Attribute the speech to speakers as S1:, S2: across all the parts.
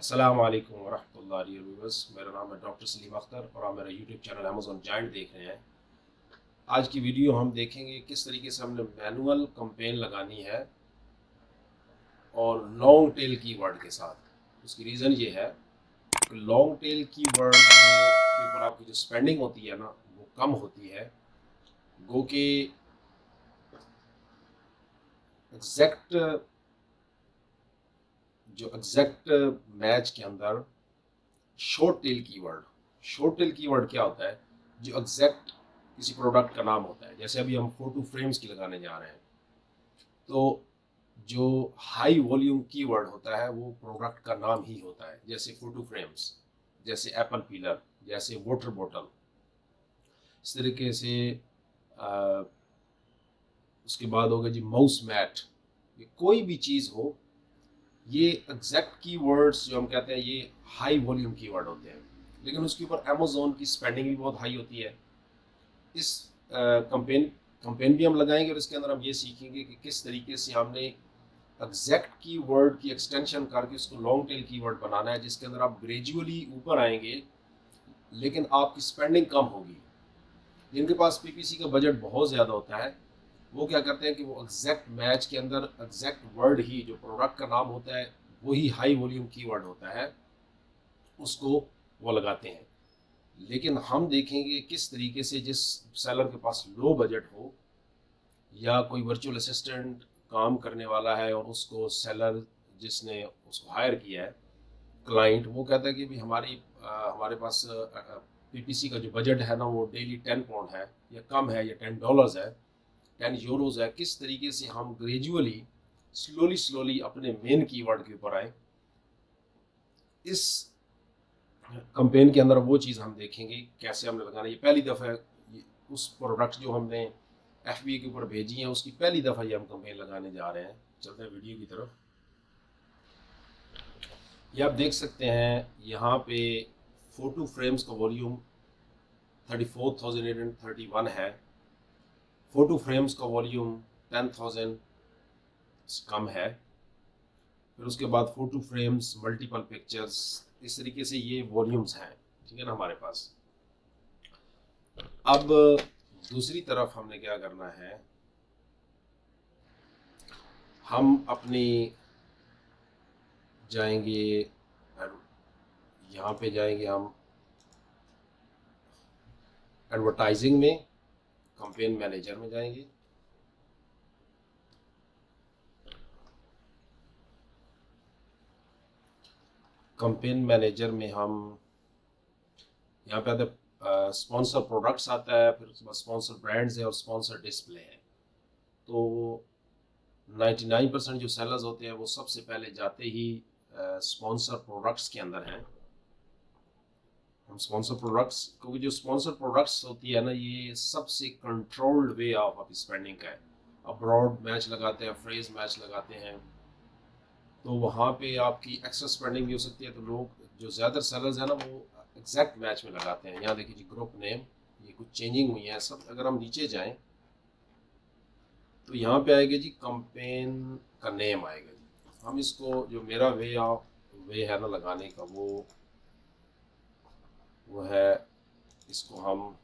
S1: अस्सलाम वालेकुम वरहमतुल्लाहि व्यूअर्स। मेरा नाम है डॉक्टर सलीम अख्तर और आप मेरा यूट्यूब चैनल अमेज़ॉन जायंट देख रहे हैं। आज की वीडियो हम देखेंगे किस तरीके से हमने मैनुअल कैंपेन लगानी है और लॉन्ग टेल कीवर्ड के साथ। उसकी रीज़न ये है कि लॉन्ग टेल कीवर्ड के ऊपर आपकी जो स्पेंडिंग होती है ना वो कम होती है। गो के एग्जैक्ट मैच के अंदर शॉर्ट टेल कीवर्ड क्या होता है? जो एग्जैक्ट किसी प्रोडक्ट का नाम होता है। जैसे अभी हम फोटो फ्रेम्स की लगाने जा रहे हैं, तो जो हाई वॉल्यूम कीवर्ड होता है वो प्रोडक्ट का नाम ही होता है। जैसे फोटो फ्रेम्स, जैसे एप्पल पीलर, जैसे वाटर बॉटल। इस तरीके से आ, उसके बाद हो गया जी माउस मैट। ये कोई भी चीज़ हो, ये एग्जैक्ट कीवर्ड्स जो हम कहते हैं ये हाई वॉल्यूम कीवर्ड होते हैं, लेकिन उसके ऊपर अमेज़ॉन की स्पेंडिंग भी बहुत हाई होती है। इस कंपेन कंपेन भी हम लगाएंगे और इसके अंदर हम ये सीखेंगे कि किस तरीके से हमने एग्जैक्ट कीवर्ड की एक्सटेंशन करके उसको लॉन्ग टेल कीवर्ड बनाना है, जिसके अंदर आप ग्रेजुअली ऊपर आएंगे लेकिन आपकी स्पेंडिंग कम होगी। जिनके पास पीपीसी का बजट बहुत ज़्यादा होता है वो क्या करते हैं कि वो एग्जैक्ट मैच के अंदर एग्जैक्ट वर्ड ही जो प्रोडक्ट का नाम होता है वही हाई वॉल्यूम कीवर्ड होता है, उसको वो लगाते हैं। लेकिन हम देखेंगे किस तरीके से जिस सेलर के पास लो बजट हो या कोई वर्चुअल असिस्टेंट काम करने वाला है और उसको सेलर जिसने उसको हायर किया है, क्लाइंट, वो कहता है कि भाई हमारे पास पीपीसी का जो बजट है ना वो डेली 10 पाउंड है या कम है या $10 है, 10 यूरोज है। किस तरीके से हम ग्रेजुअली स्लोली स्लोली अपने मेन कीवर्ड के ऊपर आए, इस कंपेन के अंदर वो चीज़ हम देखेंगे कैसे हमने लगाना। ये पहली दफ़ा उस प्रोडक्ट जो हमने एफबीए के ऊपर भेजी है उसकी पहली दफ़ा ये हम कंपेन लगाने जा रहे हैं। चलते हैं वीडियो की तरफ। ये आप देख सकते हैं यहाँ पे फोटो फ्रेम्स का वॉल्यूम 34,831 है। फोटो फ्रेम्स का वॉल्यूम 10,000 कम है। फिर उसके बाद फोटो फ्रेम्स, मल्टीपल पिक्चर्स, इस तरीके से ये वॉल्यूम्स हैं। ठीक है ना हमारे पास। अब दूसरी तरफ हमने क्या करना है, हम अपनी जाएंगे, यहाँ पे जाएंगे हम एडवर्टाइजिंग में, कंपेन मैनेजर में जाएंगे। कंपेन मैनेजर में हम यहाँ पे आते स्पॉन्सर प्रोडक्ट्स आता है, फिर उसके बाद स्पॉन्सर ब्रांड्स है और स्पॉन्सर डिस्प्ले है। तो 99% जो सेलर्स होते हैं वो सबसे पहले जाते ही स्पॉन्सर प्रोडक्ट्स के अंदर हैं। हम स्पॉन्सर प्रोडक्ट्स, क्योंकि जो स्पॉन्सर प्रोडक्ट्स होती है ना ये सबसे कंट्रोल्ड वे ऑफ स्पेंडिंग का है। अब ब्रॉड मैच लगाते हैं, फ्रेज मैच लगाते हैं, तो वहाँ पे आपकी एक्स्ट्रा स्पेंडिंग भी हो सकती है। तो लोग जो ज़्यादातर सेलर्स हैं ना वो एग्जैक्ट मैच में लगाते हैं। यहाँ देखिए जी ग्रुप नेम, ये कुछ चेंजिंग हुई है सब। अगर हम नीचे जाएं तो यहाँ पे आएगा जी कंपेन का नेम आएगा जी। हम इसको जो मेरा वे है ना लगाने का वो है, इसको हम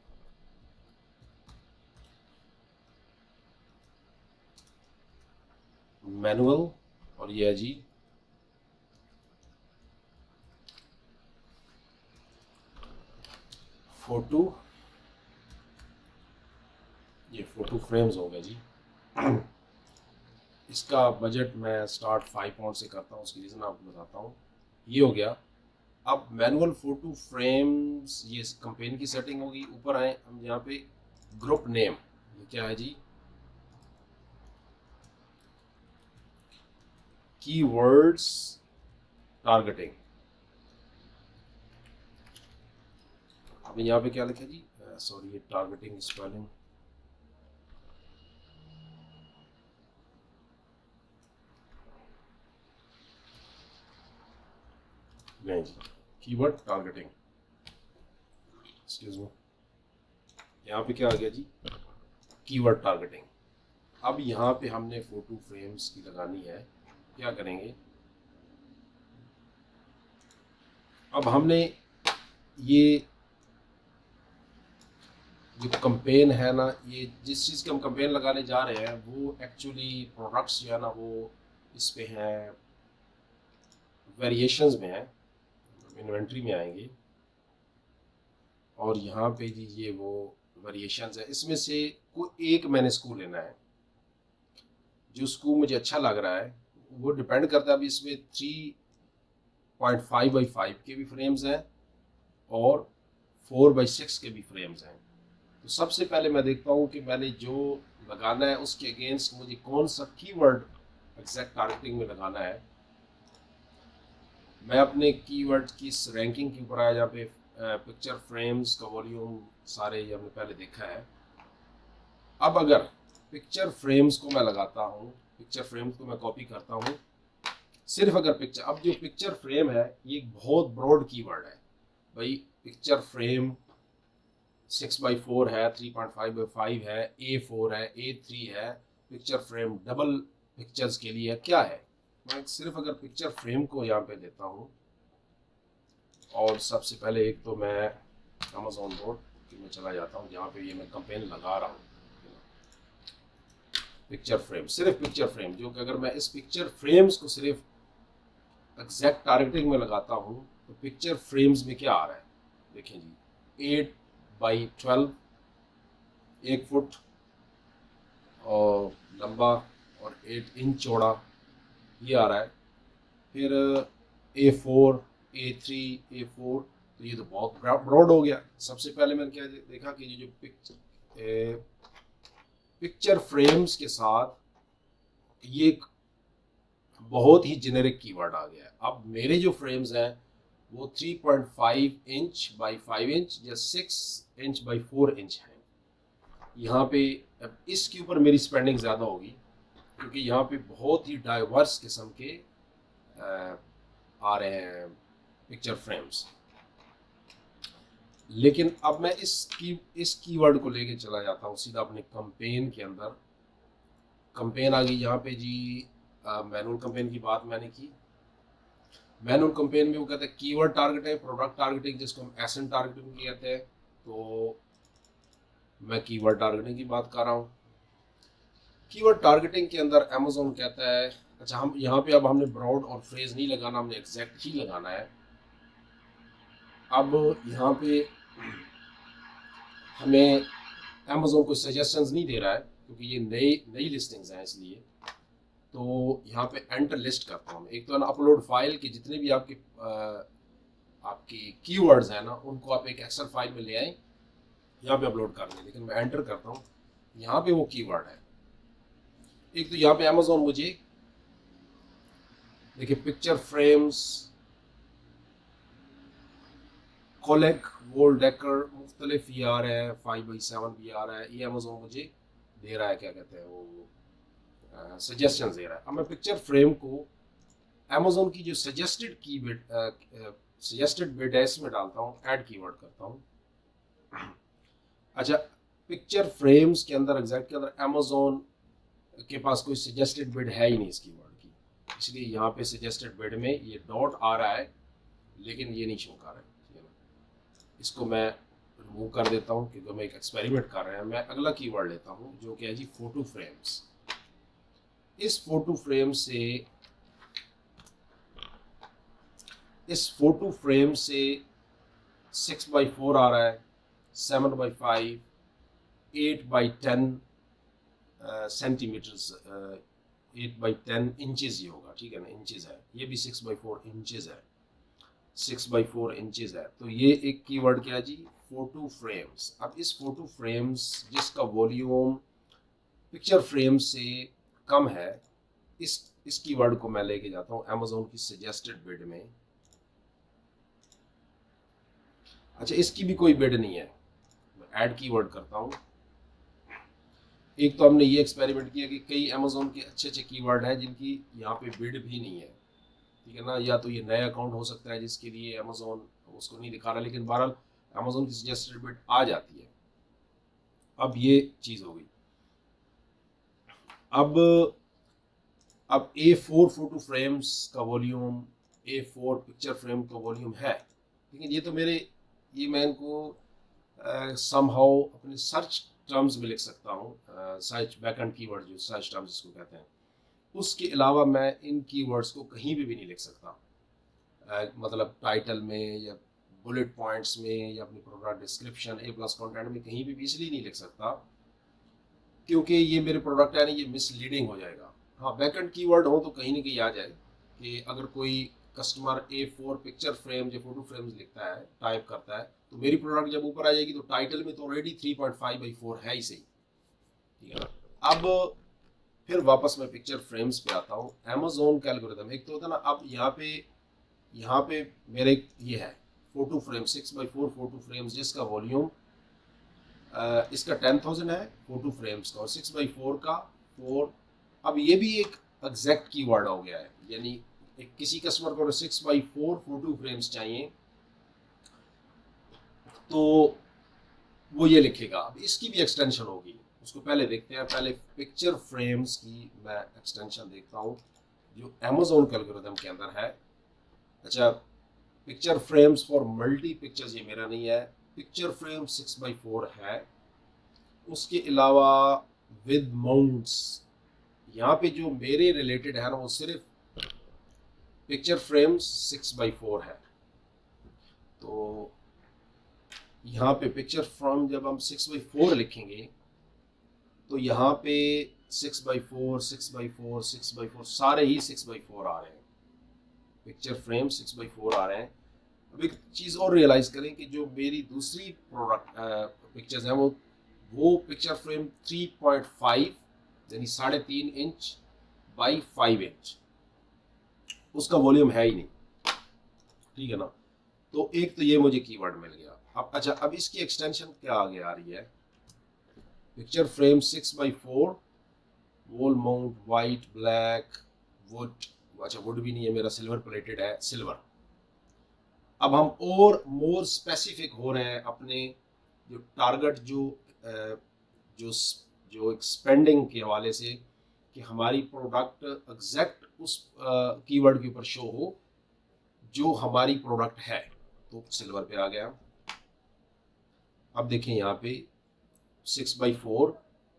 S1: मैनुअल, और ये है जी फोटो, ये फोटो फ्रेम्स हो गया जी। इसका बजट मैं स्टार्ट 5 पाउंड से करता हूँ, उसकी रीज़न आपको बताता हूँ। ये हो गया। अब मैनुअल फोटो फ्रेम्स, ये कंपेन की सेटिंग होगी। ऊपर आए हम यहाँ पे ग्रुप नेम, ये क्या है जी, कीवर्ड्स टारगेटिंग। अब यहाँ पे क्या लिखा जी, सॉरी ये टारगेटिंग स्पेलिंग, नहीं जी, कीवर्ड टारगेटिंग, एक्सक्यूज मी। यहाँ पे क्या आ गया जी, कीवर्ड टारगेटिंग। अब यहाँ पे हमने फोटो फ्रेम्स की लगानी है। क्या करेंगे, अब हमने ये जो कंपेन है ना, ये जिस चीज़ की हम कंपेन लगाने जा रहे हैं वो एक्चुअली प्रोडक्ट्स जो है ना वो इस पे हैं, वेरिएशंस में है, इन्वेंट्री में आएंगे और यहाँ पे जी ये वो वेरिएशंस है। इसमें से कोई एक मैंने स्क्रू लेना है, जो स्क्रू मुझे अच्छा लग रहा है वो डिपेंड करता है। अभी इसमें 3.5x5 के भी फ्रेम्स हैं और 4x6 के भी फ्रेम्स हैं। तो सबसे पहले मैं देखता हूँ कि मैंने जो लगाना है उसके अगेंस्ट मुझे कौन सा कीवर्ड एग्जैक्ट टारगेटिंग में लगाना है। मैं अपने कीवर्ड की इस रैंकिंग के ऊपर आया जहाँ पे पिक्चर फ्रेम्स का वॉल्यूम सारे ये हमने पहले देखा है। अब अगर पिक्चर फ्रेम्स को मैं लगाता हूँ, पिक्चर फ्रेम्स को मैं कॉपी करता हूँ, सिर्फ अगर पिक्चर, अब जो पिक्चर फ्रेम है ये एक बहुत ब्रॉड कीवर्ड है भाई। पिक्चर फ्रेम 6x4 है, 3.5x5 है, A4 है, A3 है, पिक्चर फ्रेम डबल पिक्चर्स के लिए क्या है। मैं सिर्फ अगर पिक्चर फ्रेम को यहाँ पे देता हूँ और सबसे पहले एक तो मैं अमेज़न डॉट में चला जाता हूँ जहाँ पे ये मैं कंपेन लगा रहा हूँ, पिक्चर फ्रेम, सिर्फ पिक्चर फ्रेम, जो कि अगर मैं इस पिक्चर फ्रेम्स को सिर्फ एग्जैक्ट टारगेटिंग में लगाता हूँ तो पिक्चर फ्रेम्स में क्या आ रहा है देखें जी, 8x12, 1 फुट और लंबा और 8 इंच चौड़ा ये आ रहा है। फिर A4, A3, A4, तो ये तो बहुत ब्रॉड हो गया। सबसे पहले मैंने क्या देखा कि जो पिक्चर फ्रेम्स के साथ ये एक बहुत ही जेनेरिक कीवर्ड आ गया है। अब मेरे जो फ्रेम्स हैं वो 3.5 इंच बाई 5 इंच या 6 इंच बाई 4 इंच हैं। यहाँ पे अब इसके ऊपर मेरी स्पेंडिंग ज़्यादा होगी क्योंकि यहाँ पे बहुत ही डाइवर्स किस्म के आ रहे हैं पिक्चर फ्रेम्स। लेकिन अब मैं इस कीवर्ड को लेके चला जाता हूँ सीधा अपने कंपेन के अंदर। कंपेन आ गई यहाँ पे जी, मैनुअल कंपेन की बात मैंने की। मैनुअल कंपेन में वो कहते हैं कीवर्ड टारगेटिंग, प्रोडक्ट टारगेटिंग, जिसको हम एसन टारगेटिंग कहते हैं। तो मैं कीवर्ड टारगेटिंग की बात कर रहा हूँ। कीवर्ड टारगेटिंग के अंदर अमेज़न कहता है, अच्छा हम यहाँ पे अब हमने ब्रॉड और फ्रेज नहीं लगाना, हमने एग्जैक्ट ही लगाना है। अब यहाँ पे हमें अमेज़न कोई सजेशंस नहीं दे रहा है क्योंकि ये नई लिस्टिंग्स हैं, इसलिए तो यहाँ पे एंटर लिस्ट करता हूँ। एक तो ना अपलोड फाइल के जितने भी आपकी कीवर्ड्स हैं ना उनको आप एक एक्सेल फाइल में ले आए, यहाँ पे अपलोड कर लें। लेकिन मैं एंटर करता हूँ, यहाँ पे वो कीवर्ड है। एक तो यहाँ पे अमेज़न मुझे देखिए पिक्चर फ्रेम्स, कोलेक, वॉल डेकर, मुख्तलिफ ये आ रहे हैं, 5x7 भी आ रहा है। ये अमेज़न मुझे दे रहा है, क्या कहते हैं वो, सजेशन दे रहा है। अब मैं पिक्चर फ्रेम को अमेज़न की जो सजेस्टेड बिड है इसमें डालता हूँ, ऐड कीवर्ड करता हूँ। अच्छा, पिक्चर फ्रेम्स के अंदर एग्जैक्ट के अंदर अमेज़न के पास कोई सजेस्टेड बिड है ही नहीं इस कीवर्ड की, इसलिए यहाँ पे सजेस्टेड बिड में ये डॉट आ रहा है लेकिन ये नहीं शो कर रहा है। इसको मैं रिमूव कर देता हूँ क्योंकि मैं एक एक्सपेरिमेंट कर रहे हैं। मैं अगला कीवर्ड लेता हूँ जो कि है जी फोटो फ्रेम्स। इस फोटो फ्रेम से 6x4 आ रहा है, 7x5, 8x10 centimetres, 8x10 inches ये होगा, ठीक है ना, इंचेस है। ये भी 6x4 इंचेस है, 6x4 इंचेस है। तो ये एक कीवर्ड क्या है जी, फोटो फ्रेम्स। अब इस फोटो फ्रेम्स जिसका वॉल्यूम पिक्चर फ्रेम से कम है, इस कीवर्ड को मैं लेके जाता हूँ अमेज़न की सजेस्टेड बिड में। अच्छा, इसकी भी कोई बिड नहीं है, मैं ऐड कीवर्ड करता हूँ। एक तो हमने ये एक्सपेरिमेंट किया कि कई अमेज़न के अच्छे कीवर्ड हैं जिनकी यहाँ पे बिड भी नहीं है, ठीक है ना। या तो ये नया अकाउंट हो सकता है जिसके लिए अमेज़न उसको नहीं दिखा रहा, लेकिन बहरहाल अमेज़न की सजेस्टेड बिड आ जाती है। अब ये चीज़ हो गई। अब A4 फोटो फ्रेम्स का वॉल्यूम, A4 पिक्चर फ्रेम का वॉल्यूम है लेकिन ये तो मेरे, ये मैं इनको समहाउ अपने सर्च टर्म्स में लिख सकता हूँ, सर्च बैकएंड कीवर्ड जो सर्च टर्म्स जिसको कहते हैं, उसके अलावा मैं इन कीवर्ड्स को कहीं भी नहीं लिख सकता। मतलब टाइटल में या बुलेट पॉइंट्स में या अपनी प्रोडक्ट डिस्क्रिप्शन ए प्लस कॉन्टेंट में कहीं भी इसलिए नहीं लिख सकता क्योंकि ये मेरे प्रोडक्ट है, ये मिसलीडिंग हो जाएगा। हाँ, बैकएंड कीवर्ड हो तो कहीं ना कहीं आ जाए कि अगर कोई कस्टमर A4 पिक्चर फ्रेम या फोटो फ्रेम्स लिखता है, टाइप करता है, तो मेरी प्रोडक्ट जब ऊपर आ जाएगी तो टाइटल में तो ऑलरेडी 3.5/4 है ही सही, ठीक है ना। अब फिर वापस मैं पिक्चर फ्रेम्स पे आता हूँ। अमेजोन का एल्गोरिथम एक तो होता है ना, अब यहाँ पे मेरे ये है photo frame 6x4 photo frames जिसका वॉल्यूम इसका 10,000 है फोटो फ्रेम्स का, और 6x4 का 4। अब ये भी एक एग्जैक्ट कीवर्ड हो गया है, यानी किसी कस्टमर को 6x4 फोटो फ्रेम्स चाहिए तो वो ये लिखेगा। अब इसकी भी एक्सटेंशन होगी, उसको पहले देखते हैं। पहले पिक्चर फ्रेम्स की मैं एक्सटेंशन देखता हूँ जो अमेजोन के एल्गोरिथम के अंदर है। अच्छा, picture frames for multi pictures ये मेरा नहीं है, पिक्चर फ्रेम 6x4 है। उसके अलावा विद माउंट्स, यहाँ पे जो मेरे रिलेटेड है ना वो सिर्फ पिक्चर फ्रेम्स 6x4 है। तो यहाँ पे पिक्चर फ्रेम जब हम 6x4 लिखेंगे तो यहाँ पे 6x4 6x4 6x4 सारे ही 6x4 आ रहे हैं, पिक्चर फ्रेम 6x4 आ रहे हैं। अब एक चीज़ और रियलाइज करें कि जो मेरी दूसरी प्रोडक्ट पिक्चर्स हैं वो पिक्चर फ्रेम 3.5 यानी 3.5 इंच बाई 5 इंच, उसका वॉल्यूम है ही नहीं, ठीक है ना। तो एक तो ये मुझे कीवर्ड मिल गया। अब अच्छा, अब इसकी एक्सटेंशन क्या आगे आ रही है, picture frame 6x4 wall mount white black would. अच्छा, वुड भी नहीं है मेरा, सिल्वर प्लेटेड है, सिल्वर। अब हम और मोर स्पेसिफिक हो रहे हैं अपने जो टारगेट जो जो एक्सपेंडिंग के हवाले से, कि हमारी प्रोडक्ट एग्जैक्ट उस कीवर्ड के ऊपर शो हो जो हमारी प्रोडक्ट है। तो सिल्वर पे आ गया। अब देखें यहाँ पे 6x4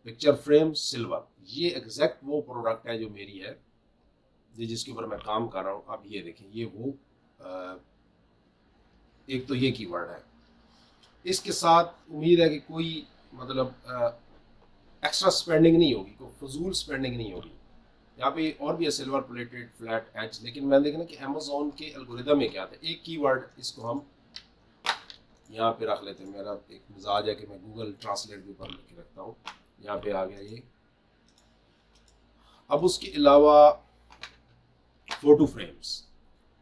S1: पिक्चर फ्रेम सिल्वर, ये एग्जैक्ट वो प्रोडक्ट है जो मेरी है, जिसके ऊपर मैं काम कर रहा हूँ। अब ये देखें, ये वो एक तो ये कीवर्ड है। इसके साथ उम्मीद है कि कोई मतलब एक्स्ट्रा स्पेंडिंग नहीं होगी, कोई फजूल स्पेंडिंग नहीं होगी। यहाँ पे और भी है सिल्वर प्लेटेड फ्लैट एज, लेकिन मैं देखना कि अमेजोन के एल्गोरिदम में क्या था। एक कीवर्ड इसको हम यहाँ पे रख लेते हैं। मेरा एक मिजाज है कि मैं गूगल ट्रांसलेट के ऊपर लिख के रखता हूँ। यहाँ पे आ गया ये। अब उसके अलावा फोटो फ्रेम्स,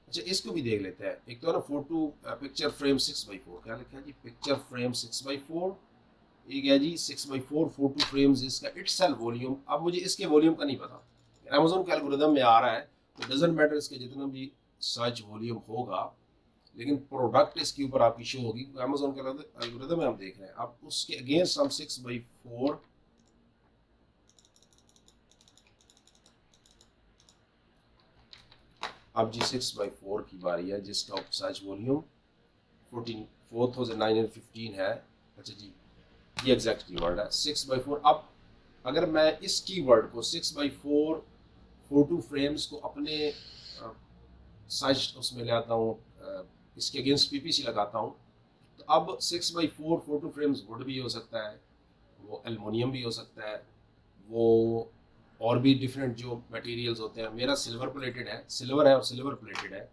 S1: अच्छा इसको भी देख लेते हैं। एक तो है ना फोटो पिक्चर फ्रेम 6x4, क्या लिखा है जी, पिक्चर फ्रेम 6x4। ये क्या जी 6x4 फोटो फ्रेम्स, इसका इटसेल्फ वॉल्यूम। अब मुझे इसके वॉल्यूम का नहीं पता, अमेजोन के एल्गोरिदम में आ रहा है तो डजंट मैटर इसके जितना भी सर्च वॉल्यूम होगा, लेकिन प्रोडक्ट इसके ऊपर आपकी शो होगी। अमेजोन का एल्गोरिदम में हम देख रहे हैं। अब उसके अगेंस्ट हम 6x4 अब जी 6x4 की बारी है जिसका सर्च वॉल्यूम 4915 है। अच्छा जी, ये एग्जैक्ट कीवर्ड है 6x4। अब अगर मैं इस कीवर्ड को 6x4 फोटो फ्रेम्स को अपने सर्च उसमें ले आता हूँ, इसके अगेंस्ट पीपीसी लगाता हूँ, तो अब 6x4 फोटो फ्रेम्स वुड भी हो सकता है, वो एल्युमिनियम भी हो सकता है, वो और भी डिफरेंट जो मटेरियल्स होते हैं। मेरा सिल्वर प्लेटेड है, सिल्वर है और सिल्वर प्लेटेड है।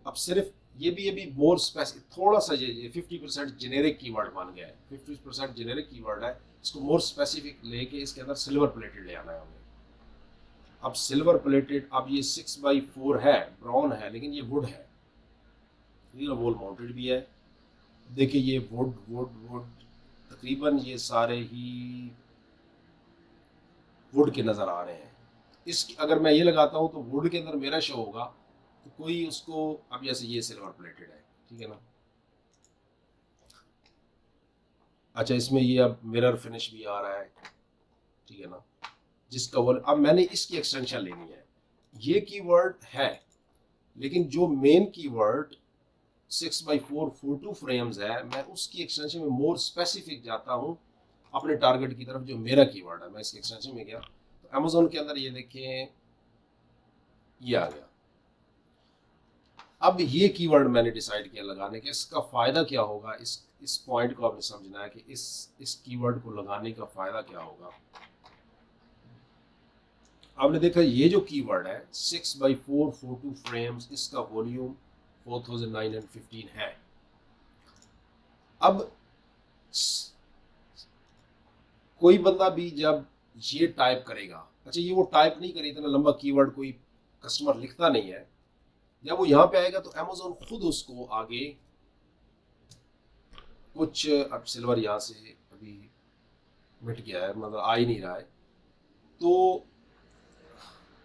S1: अब सिर्फ ये भी मोर स्पेसिफिक, थोड़ा सा ये 50% जेनेरिक कीवर्ड मान गया है, 50% जेनेरिक कीवर्ड है। इसको मोर स्पेसिफिक लेके इसके अंदर सिल्वर प्लेटेड ले आना है हमें। अब सिल्वर प्लेटेड, अब ये 6x4 है, ब्राउन है, लेकिन ये वुड है, ये वॉल माउंटेड भी है। देखिए ये वुड वुड वुड, तकरीबन ये सारे ही वुड के नज़र आ रहे हैं। इस अगर मैं ये लगाता हूँ तो वुड के अंदर मेरा शो होगा, तो कोई उसको, अब जैसे ये सिल्वर प्लेटेड है, ठीक है ना। अच्छा, इसमें ये अब मिरर फिनिश भी आ रहा है, ठीक है ना, जिसका वो अब मैंने इसकी एक्सटेंशन लेनी है। ये कीवर्ड है, लेकिन जो main keyword 6x4 photo frames है, मैं उसकी एक्सटेंशन में मोर स्पेसिफिक जाता हूँ अपने टारगेट की तरफ जो मेरा कीवर्ड है। मैं इसकी एक्सटेंशन में गया तो अमेजोन के अंदर ये देखें ये आ गया। अब ये कीवर्ड मैंने डिसाइड किया लगाने के, इसका फ़ायदा क्या होगा, इस पॉइंट को आपने समझना है कि इस कीवर्ड को लगाने का फ़ायदा क्या होगा। आपने देखा ये जो कीवर्ड है 6x4 फोटो फ्रेम्स, इसका वॉल्यूम 4915 है। अब कोई बंदा भी जब ये टाइप करेगा, अच्छा ये वो टाइप नहीं करे, इतना लंबा कीवर्ड कोई कस्टमर लिखता नहीं है, जब वो यहाँ पे आएगा तो अमेजोन खुद उसको आगे कुछ, अब सिल्वर यहाँ से अभी मिट गया है, मतलब आ ही नहीं रहा है, तो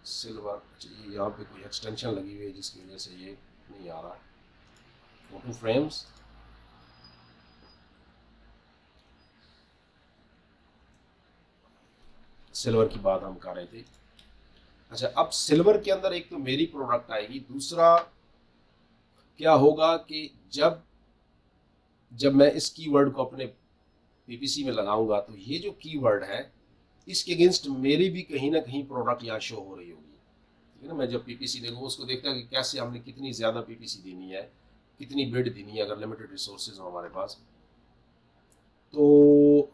S1: सिल्वर, अच्छा ये यहाँ पे कोई एक्सटेंशन लगी हुई है जिसकी वजह से ये नहीं आ रहा है। फोटो फ्रेम्स, सिल्वर की बात हम कर रहे थे। अच्छा अब सिल्वर के अंदर एक तो मेरी प्रोडक्ट आएगी, दूसरा क्या होगा कि जब जब मैं इस कीवर्ड को अपने पीपीसी में लगाऊंगा तो ये जो कीवर्ड है इसके अगेंस्ट मेरी भी कहीं ना कहीं प्रोडक्ट यहाँ शो हो रही होगी, ठीक है ना। मैं जब पीपीसी देखूँ उसको देखता है कि कैसे हमने कितनी ज़्यादा पीपीसी देनी है, कितनी बिड देनी है, अगर लिमिटेड रिसोर्सेज हो हमारे पास तो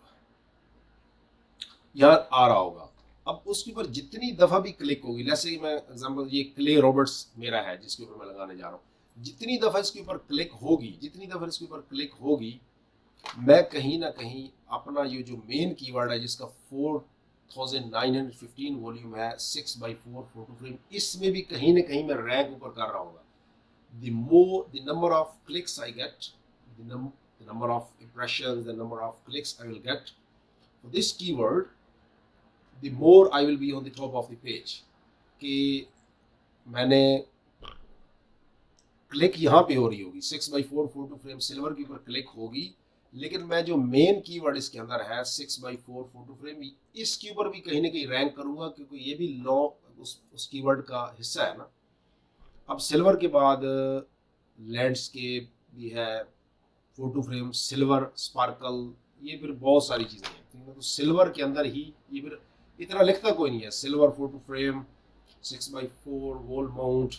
S1: यहाँ आ रहा होगा। अब उसके ऊपर जितनी दफ़ा भी क्लिक होगी, जैसे मैं एग्जांपल ये क्ले रॉबर्ट्स मेरा है जिसके ऊपर मैं लगाने जा रहा हूँ, जितनी दफ़ा इसके ऊपर क्लिक होगी, जितनी दफ़ा इसके ऊपर क्लिक होगी, मैं कहीं ना कहीं अपना ये जो मेन कीवर्ड है जिसका 4915 वॉल्यूम है 6x4 फोटो फ्रेम, इसमें भी कहीं ना कहीं मैं रैंक ऊपर कर रहा हूँ। The number of clicks I get, the number of impressions, the number of clicks I will get for this keyword, the more I will be on the top of the page। कि मैंने click यहाँ पे हो रही होगी 6x4 photo frame silver के ऊपर click होगी, लेकिन मैं जो मेन कीवर्ड इसके अंदर है 6x4 फोटो फ्रेम, इसके ऊपर भी कहीं ना कहीं रैंक करूंगा क्योंकि ये भी लॉ उस कीवर्ड का हिस्सा है ना। अब सिल्वर के बाद लैंडस्केप भी है, फोटो फ्रेम, सिल्वर स्पार्कल, ये फिर बहुत सारी चीज़ें हैं, ठीक है। तो सिल्वर के अंदर ही ये फिर इतना लिखता कोई नहीं है, silver photo frame 6x4 wall mount,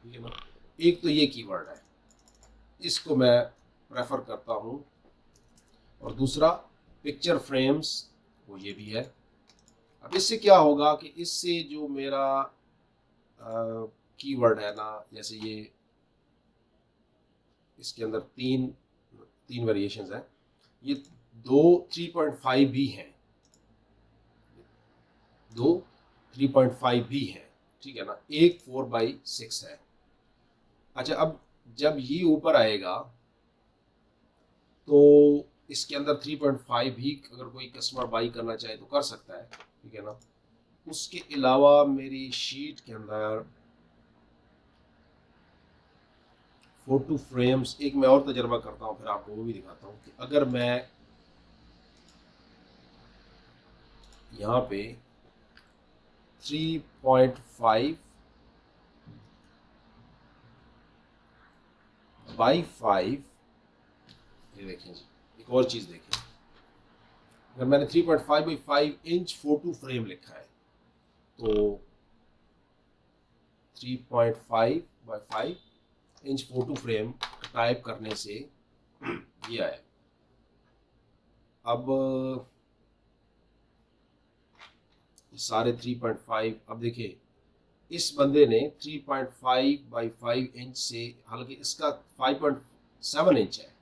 S1: ठीक है ना। एक तो ये कीवर्ड है, इसको मैं प्रेफर करता हूँ, और दूसरा पिक्चर फ्रेम्स, वो ये भी है। अब इससे क्या होगा कि इससे जो मेरा कीवर्ड है ना, जैसे ये इसके अंदर तीन वेरिएशंस हैं, ये दो 3.5 भी हैं, दो 3.5 भी हैं, ठीक है ना, एक 4/6 है। अच्छा अब जब ये ऊपर आएगा तो इसके अंदर 3.5 भी अगर कोई कस्टमर बाई करना चाहे तो कर सकता है, ठीक है ना। उसके अलावा मेरी शीट के अंदर फोटो फ्रेम्स, एक मैं और तजर्बा करता हूँ फिर आपको वो भी दिखाता हूँ कि अगर मैं यहाँ पे 3.5 बाई 5, ये देखें जी, एक और चीज़ देखें, अगर मैंने 3.5 बाई 5 इंच फोटो फ्रेम लिखा है तो 3.5 by 5 inch photo frame type करने से ये आया। अब सारे 3.5, अब देखिए इस बंदे ने 3.5 बाई 5 इंच से, हालांकि इसका 5.7 इंच है,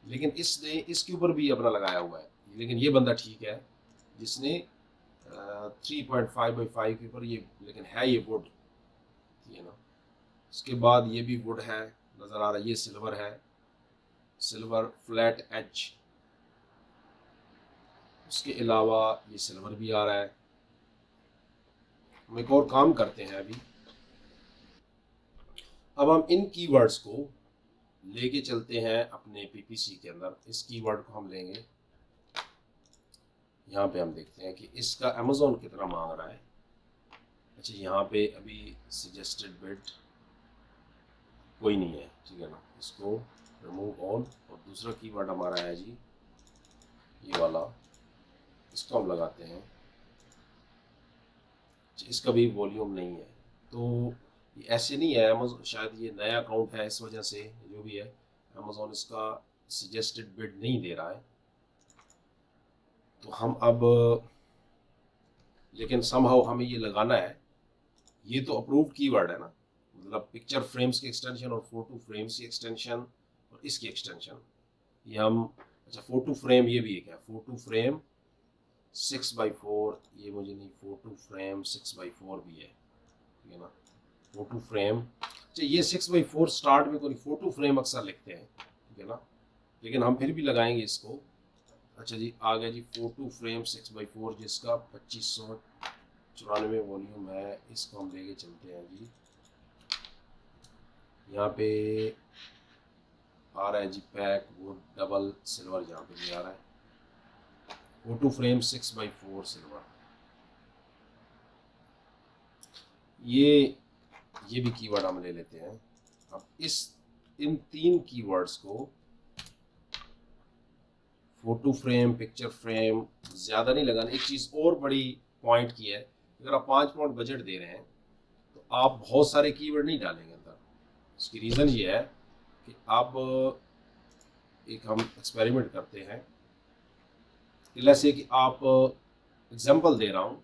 S1: लेकिन इसने इसके ऊपर भी अपना लगाया हुआ है, लेकिन ये बंदा ठीक है जिसने 3.5 बाई 5 के ऊपर ये, लेकिन है ये वुड, ठीक है ना। उसके बाद ये भी वुड है, नज़र आ रहा है, ये सिल्वर है, सिल्वर फ्लैट एज, उसके अलावा ये सिल्वर भी आ रहा है। हम एक और काम करते हैं अभी, अब हम इन कीवर्ड्स को लेके चलते हैं अपने पीपीसी के अंदर। इस कीवर्ड को हम लेंगे, यहाँ पे हम देखते हैं कि इसका अमेज़ॉन कितना मांग रहा है। अच्छा यहाँ पे अभी सजेस्टेड बिड कोई नहीं है, ठीक है ना। इसको रिमूव ऑल, और दूसरा कीवर्ड हमारा है जी ये वाला, इसको हम लगाते हैं, इसका भी वॉल्यूम नहीं है। तो ये ऐसे नहीं है, अमेज़न शायद ये नया अकाउंट है इस वजह से जो भी है अमेज़न इसका सजेस्टेड बिड नहीं दे रहा है। तो हम अब, लेकिन समहाउ हमें ये लगाना है, ये तो अप्रूव्ड कीवर्ड है ना, मतलब पिक्चर फ्रेम्स की एक्सटेंशन और फोटो फ्रेम्स की एक्सटेंशन और इसकी एक्सटेंशन, ये हम, अच्छा फोटो फ्रेम ये भी एक है, फोटो फ्रेम 6x4, ये मुझे नहीं, फोटो फ्रेम 6x4 भी है, ठीक है ना। फोटो फ्रेम, अच्छा ये 6x4 स्टार्ट में कोई फोटो फ्रेम अक्सर लिखते हैं, ठीक है ना, लेकिन हम फिर भी लगाएंगे इसको। अच्छा जी आ गया जी फोटो फ्रेम 6x4 जिसका 2594 वॉल्यूम है, इसको हम लेके चलते हैं जी, यहाँ पे आ रहा है जी पैक वो डबल सिल्वर, यहाँ पे भी आ रहा है फोटो फ्रेम 6x4 सिल्वर। ये भी कीवर्ड हम ले लेते हैं। अब इन 3 कीवर्ड्स को, फोटो फ्रेम, पिक्चर फ्रेम, ज़्यादा नहीं लगाना। एक चीज़ और बड़ी पॉइंट की है, अगर आप 5 पाउंड बजट दे रहे हैं तो आप बहुत सारे कीवर्ड नहीं डालेंगे अंदर। इसकी रीज़न ये है कि आप, एक हम एक्सपेरिमेंट करते हैं, जैसे कि आप, एग्जांपल दे रहा हूँ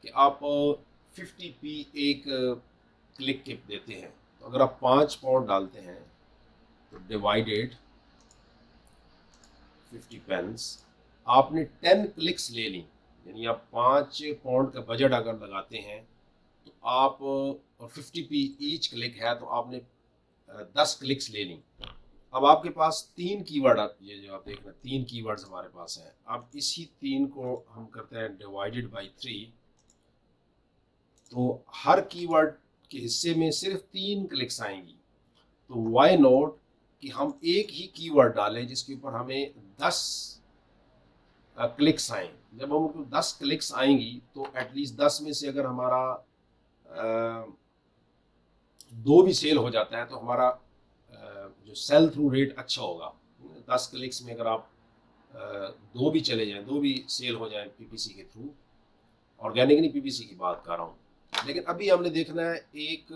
S1: कि आप 50p एक क्लिक के देते हैं, तो अगर आप 5 पाउंड डालते हैं तो डिवाइडेड 50 पेंस, आपने 10 क्लिक्स ले ली, यानी आप 5 पाउंड का बजट अगर लगाते हैं तो आप, और 50p ईच क्लिक है तो आपने 10 क्लिक्स ले ली। अब आपके पास 3 कीवर्ड, आप ये जो आप देख रहे हैं 3 कीवर्ड्स हमारे पास हैं। अब इसी 3 को हम करते हैं डिवाइडेड बाई 3, तो हर कीवर्ड के हिस्से में सिर्फ 3 क्लिक्स आएंगी। तो वाई नॉट कि हम एक ही कीवर्ड डालें जिसके ऊपर हमें 10 क्लिक्स आए। जब हमको 10 क्लिक्स आएंगी तो एटलीस्ट 10 में से अगर हमारा 2 भी सेल हो जाता है तो हमारा जो सेल थ्रू रेट अच्छा होगा। 10 क्लिक्स में अगर आप 2 भी चले जाएं, 2 भी सेल हो जाए पीपीसी के थ्रू, ऑर्गेनिक नहीं पीपीसी की बात कर रहा हूँ। लेकिन अभी हमने देखना है एक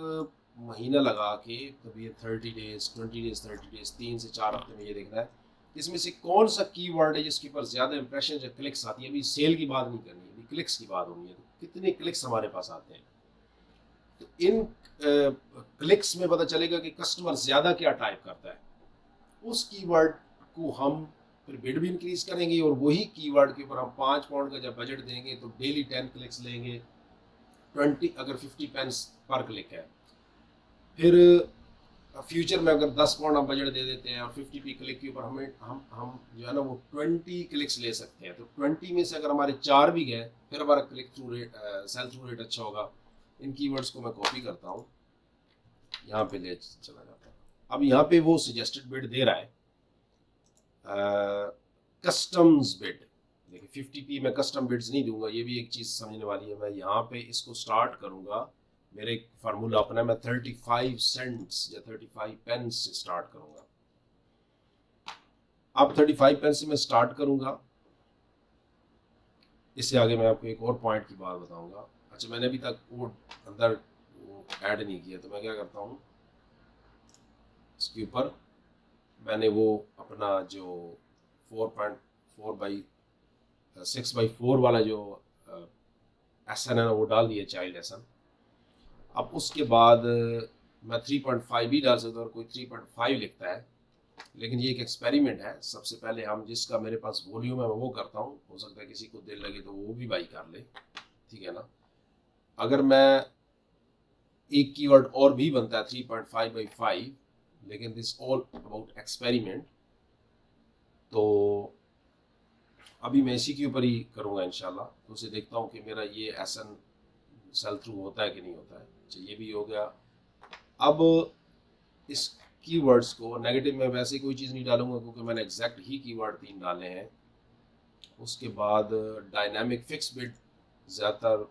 S1: महीना लगा के, कभी 30 डेज 20 डेज 30 डेज 3 से 4 हफ्ते में ये देखना है इसमें से कौन सा कीवर्ड है जिसके ऊपर ज़्यादा इंप्रेशन या क्लिक्स आती है। अभी सेल की बात नहीं करनी, अभी क्लिक्स की बात होनी है, तो कितने क्लिक्स हमारे पास आते हैं। तो इन क्लिक्स में पता चलेगा कि कस्टमर ज़्यादा क्या टाइप करता है, उस कीवर्ड को हम फिर बिड भी इंक्रीज करेंगे, और वही कीवर्ड के ऊपर हम 5 पाउंड का जब बजट देंगे तो डेली 10 क्लिक्स लेंगे, 20 अगर 50 पेंस पर क्लिक है। फिर फ्यूचर में अगर 10 पाउंड हम बजट दे देते हैं और 50p क्लिक के ऊपर हमें हम जो है ना वो 20 क्लिक्स ले सकते हैं। तो 20 में से अगर हमारे 4 भी गए फिर हमारा click through rate, sell through rate अच्छा होगा। इन कीवर्ड्स को मैं कॉपी करता हूँ, यहाँ पे ले चला जाता है। अब यहाँ पे वो सजेस्टेड बिड दे रहा है, कस्टम्स बिड। देखिए 50p में कस्टम बिड्स नहीं दूंगा, ये भी एक चीज़ समझने वाली है। मैं यहाँ पे इसको स्टार्ट करूँगा, मेरे एक फार्मूला अपना, मैं 35 सेंट्स या 35 पेंस से स्टार्ट करूँगा। अब 35 पेंस से मैं स्टार्ट करूँगा। इससे आगे मैं आपको एक और पॉइंट की बात बताऊँगा। अच्छा मैंने अभी तक वो अंदर वो ऐड नहीं किया, तो मैं क्या करता हूँ, इसके ऊपर मैंने वो अपना जो 4.4 बाई 6x4 वाला जो एसन है ना वो डाल दिया, चाइल्ड एसन। अब उसके बाद मैं 3.5 भी डाल सकता हूँ और कोई 3.5 लिखता है, लेकिन ये एक एक्सपेरिमेंट है। सबसे पहले हम जिसका मेरे पास वॉल्यूम है मैं वो करता हूँ, हो सकता है किसी को दिल लगे तो वो भी बाई कर ले, ठीक है ना। अगर मैं एक कीवर्ड और भी बनता है 3.5/5, लेकिन दिस ऑल अबाउट एक्सपेरिमेंट, तो अभी मैं इसी के ऊपर ही करूँगा इंशाल्लाह। तो उसे देखता हूँ कि मेरा ये एसन सेल थ्रू होता है कि नहीं होता है। अच्छा ये भी हो गया। अब इस कीवर्ड्स को नेगेटिव में वैसे कोई चीज़ नहीं डालूंगा क्योंकि मैंने एग्जैक्ट ही कीवर्ड 3 डाले हैं। उसके बाद डायनामिक फिक्स बिड, ज़्यादातर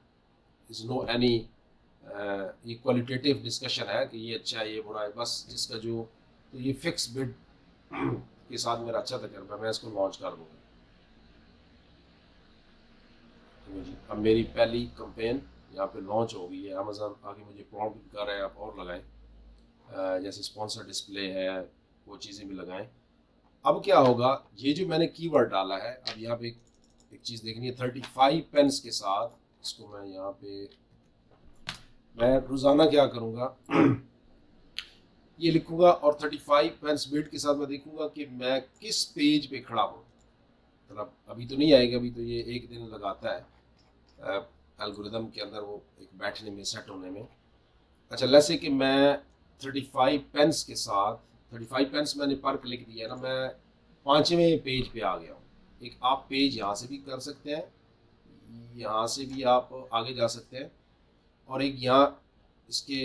S1: इज नो एनी ये क्वालिटेटिव डिस्कशन है कि ये अच्छा है ये बुरा है, बस जिसका जो तो ये फिक्स बिड के साथ मेरा अच्छा तजर्बा है, मैं इसको लॉन्च कर दूँगा। तो जी अब मेरी पहली कंपेन यहाँ पे लॉन्च हो गई है। अमेज़न आगे मुझे प्रॉम्प्ट भी कर रहे हैं आप और लगाएं, जैसे स्पॉन्सर डिस्प्ले है वो चीज़ें भी लगाएं। अब क्या होगा, ये जो मैंने कीवर्ड डाला है, अब यहाँ पे एक चीज़ देखनी है 35 पेन्स के साथ। इसको मैं यहाँ पे मैं रोज़ाना क्या करूँगा ये लिखूँगा और 35 पेन्स बिड के साथ मैं देखूँगा कि मैं किस पेज पे खड़ा हूँ। मतलब अभी तो नहीं आएगा, अभी तो ये एक दिन लगाता है एल्गोरिदम के अंदर वो एक बैठने में सेट होने में। अच्छा जैसे कि मैं 35 पेन्स के साथ 35 पेन्स मैंने पर क्लिक दिया ना, मैं 5वें पेज पे आ गया हूँ। एक आप पेज यहाँ से भी कर सकते हैं, यहाँ से भी आप आगे जा सकते हैं, और एक यहाँ इसके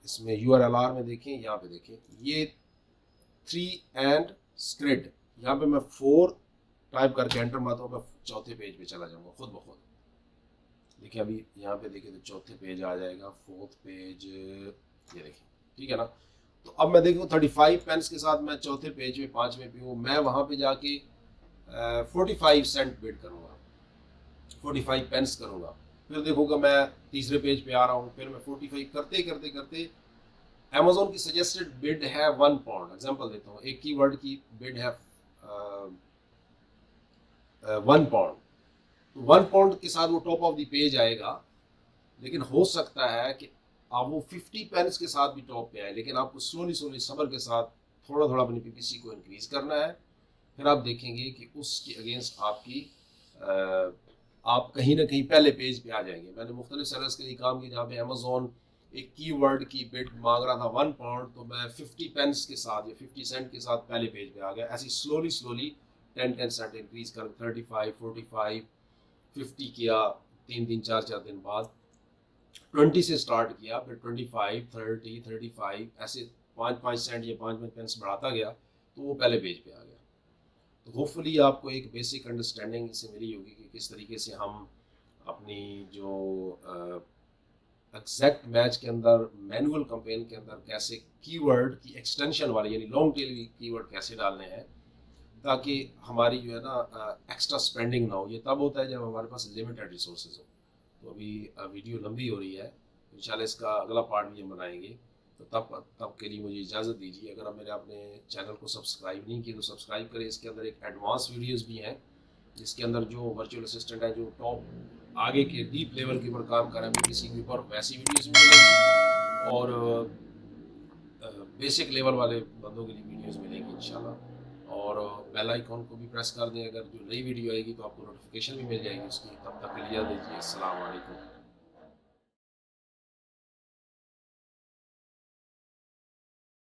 S1: इसमें URLR में देखें, यहाँ पे देखें ये 3 एंड स्क्रिड, यहाँ पे मैं 4 टाइप करके एंटर मारता हूँ, मैं चौथे पेज पे चला जाऊँगा खुद ब खुद। देखिए अभी यहाँ पे देखिए तो चौथे पेज आ जाएगा, 4th पेज ये देखिए, ठीक है ना। तो अब मैं देखूँ 35 पेन्स के साथ मैं चौथे पेज पे 5वें पे हूँ, मैं वहाँ पे जाके 45 सेंट बिड करूँगा, 45 पेन्स करूँगा। फिर देखूँगा मैं तीसरे पेज पे आ रहा हूँ, फिर मैं 45 करते करते करते अमेज़न की सजेस्टेड बिड है 1 पाउंड। एग्जांपल देता हूँ, एक कीवर्ड की बिड है 1 पाउंड, तो 1 पाउंड के साथ वो टॉप ऑफ द पेज आएगा। लेकिन हो सकता है कि आप वो 50 पेन्स के साथ भी टॉप पे आए, लेकिन आपको स्लोली स्लोली सब्र के साथ थोड़ा थोड़ा अपनी PPC को इंक्रीज करना है। फिर आप देखेंगे कि उसके अगेंस्ट आपकी आप कहीं ना कहीं पहले पेज पे आ जाएंगे। मैंने मुख्तलिफ सेलर्स के लिए काम किया जहाँ पे अमेज़न एक कीवर्ड की बिड मांग रहा था 1 पाउंड, तो मैं 50 पेन्स के साथ या 50 सेंट के साथ पहले पेज पे आ गया। ऐसी स्लोली स्लोली 10 सेंट इंक्रीज कर 35 45 50 किया, 3 4 दिन बाद 20 से स्टार्ट किया, फिर 25 30 35 ऐसे 5 सेंट या 5 पेन्स बढ़ाता गया, तो वो पहले पेज पे आ गया। तो होपफुली आपको एक बेसिक अंडरस्टैंडिंग इससे मिली होगी कि किस तरीके से हम अपनी जो एग्जैक्ट मैच के अंदर मैनुअल कैंपेन के अंदर कैसे कीवर्ड की एक्सटेंशन वाले यानी लॉन्ग टेल कीवर्ड कैसे डालने हैं, ताकि हमारी जो है ना एक्स्ट्रा स्पेंडिंग ना हो। ये तब होता है जब हमारे पास लिमिटेड रिसोर्सेज हो। तो अभी वीडियो लंबी हो रही है, इंशाल्लाह इसका अगला पार्ट भी हम बनाएंगे। तो तब के लिए मुझे इजाज़त दीजिए। अगर मेरे आपने चैनल को सब्सक्राइब नहीं किया तो सब्सक्राइब करें। इसके अंदर एक एडवांस वीडियोस भी हैं, जिसके अंदर जो वर्चुअल असिस्टेंट है, जो टॉप आगे के डीप लेवल के ऊपर काम कर रहे हैं PPC के ऊपर, वैसी वीडियोस भी मिलेंगी, और बेसिक लेवल वाले बंदों के लिए वीडियोस मिलेंगी इंशाल्लाह। और बेल आइकॉन को भी प्रेस कर दें, अगर जो नई वीडियो आएगी तो आपको नोटिफिकेशन भी मिल जाएगी उसकी। तब तक के लिए दीजिए, अस्सलाम वालेकुम।